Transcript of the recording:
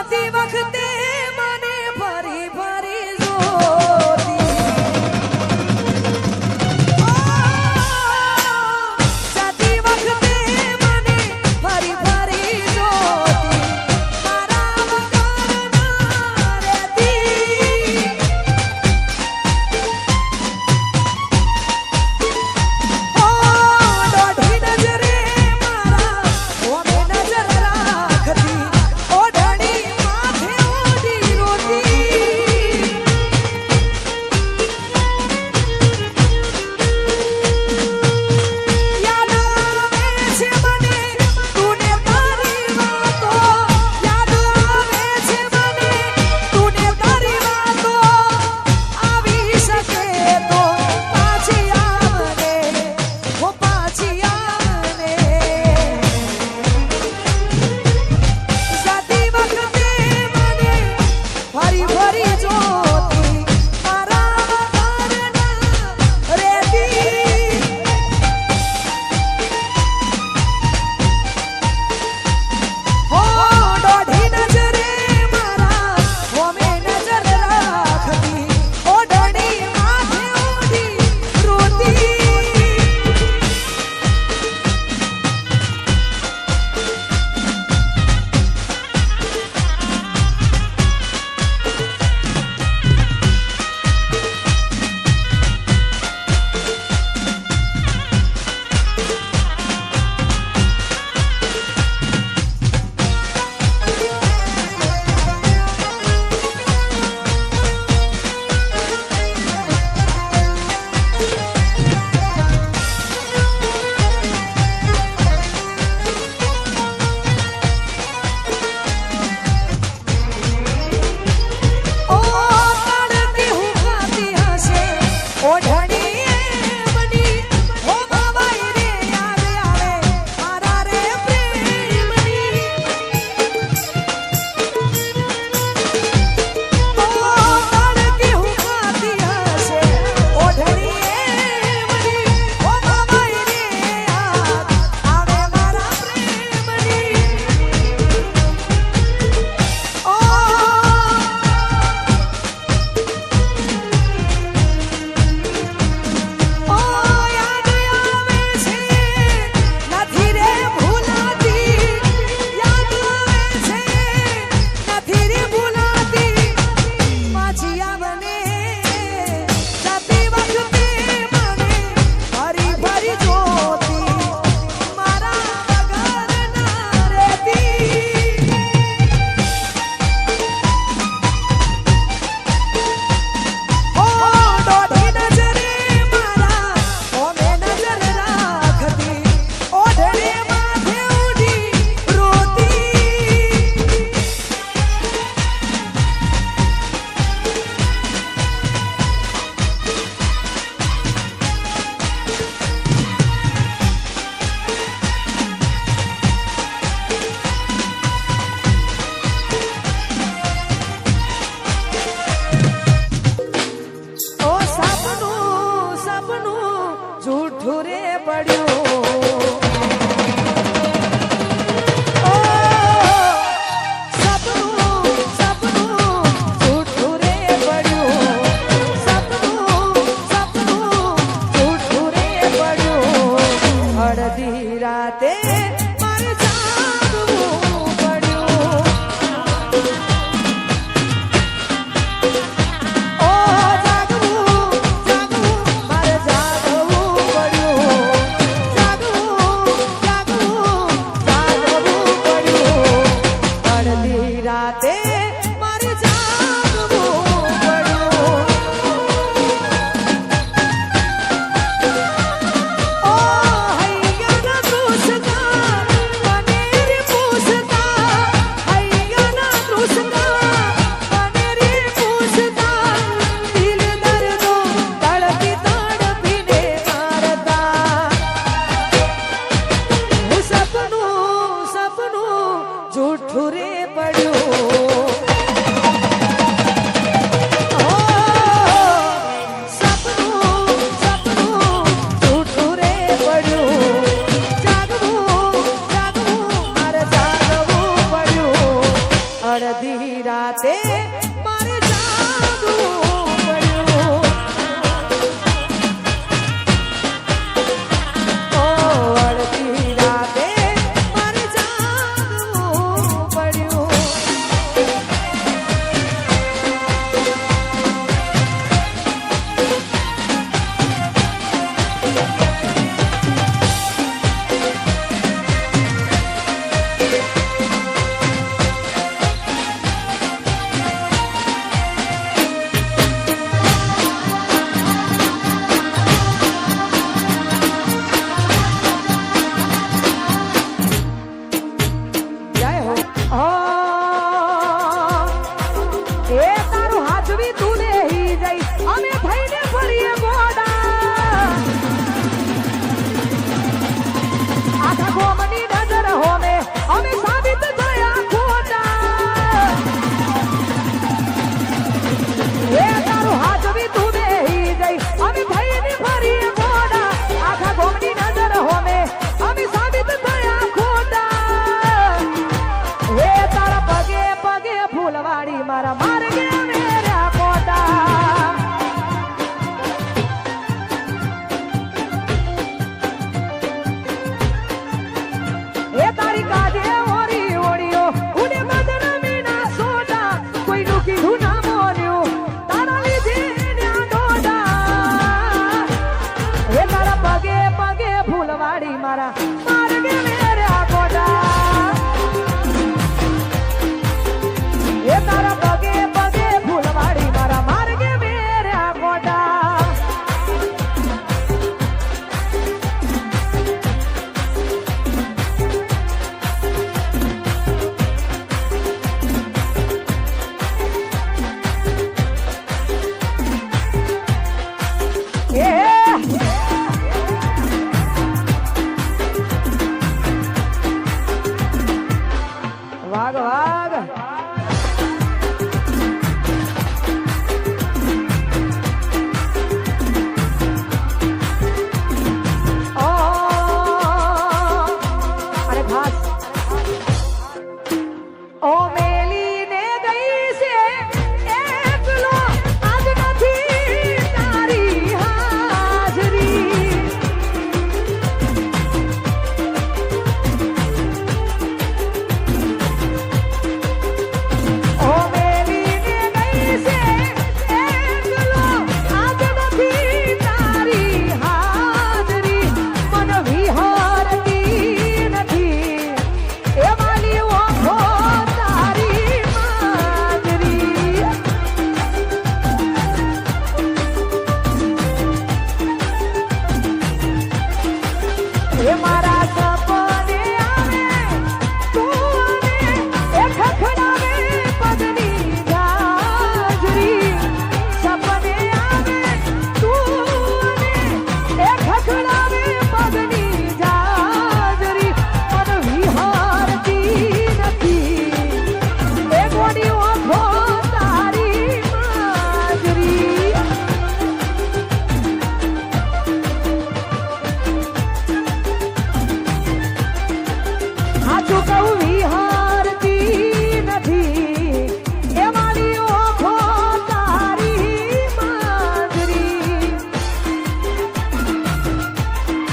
જાતી વખતે મને ફરી ફરી જોતી જાતી વખતે મને ફરી ફરી જોતી મારા વગર ના રહેતી ઓ દોઢી નજરે મારા ઓમે નજર રાખતી ઓઢણી માથે ઓઢી રોતી યાદ આવે છે મને તુને તારી વાતો યાદ આવે છે મને તુને તારી વાતો આવી શકે તો પાછી આવને ઓ પાછી આવને જાતી વખતે મને ફરી ફરી જોતી મારા વગર ના રહેતી ઓ દોઢી નજરે મારા ઓમે નજર રાખતી ઓઢણી માથે ઓઢી રોતી ઓ તડતી હું ખાતી હશે ઓઢણી એમની ઓ બાબાઈ રે યાદ આવે મારા રે પ્રેમની ઓ તડતી હું ખાતી હશે ઓઢણી એમની ઓ બાબાઈ રે યાદ આવે મારા પ્રેમની ઓ ઓ યાદ આવે છે નથી રે ભૂલાતી યાદ આવે છે નથી રે ભૂલાતી પાછી આવને જાતી વખતે મને ફરી ફરી જોતી મારા વગર ના રહેતી ઓ દોઢી નજરે મારા ઓમે નજર રાખતી ઓઢણી માથે ઓઢી રોતી ઓ સપનું સપનું જૂઠું રે પડ્યું ઓ સપનું સપનું જૂઠું રે પડ્યું સપનું સપનું જૂઠું રે પડ્યું અડધી રાતે મારે જાગવું પડ્યું ઓ જાગવું જાગવું મારે જાગવું પડ્યું જાગવું જાગવું જાગવું પડ્યું અડધી રાતે મારે જાગવું પડ્યું ઓ હૈયાના કૃષ્ણ મને રે પૂછતા હૈયાના કૃષ્ણ મને રે પૂછતા દિલ દર્દો તડપી તડપીને મારતા હું સપનું સપનું જૂઠું રે પડ્યું ઓ સપનું સપનું જૂઠું રે પડ્યું જાગવું જાગવું મારે જાગવું પડ્યું અડધી રાતે મારે જાગવું પડ્યું. ઓ અડધી રાતે મારે જાગવું પડ્યું. મારા માર્ગે મેરા કોટા એ તારી કાઢે ઓરી ઓડીઓ ઉડે મદન મીના સોડા કોઈનું કીધું ના મોન્યું તારા લીધે ન્યા ડોડા એ તારા પગે પગે ફૂલવાડી મારા માર્ગે મેરા કોટા એ તારા પગે પગે ફૂલવાડી મારા માર્ગે મેરા કોટા વાગ વાગ અરે ખાસ ઓ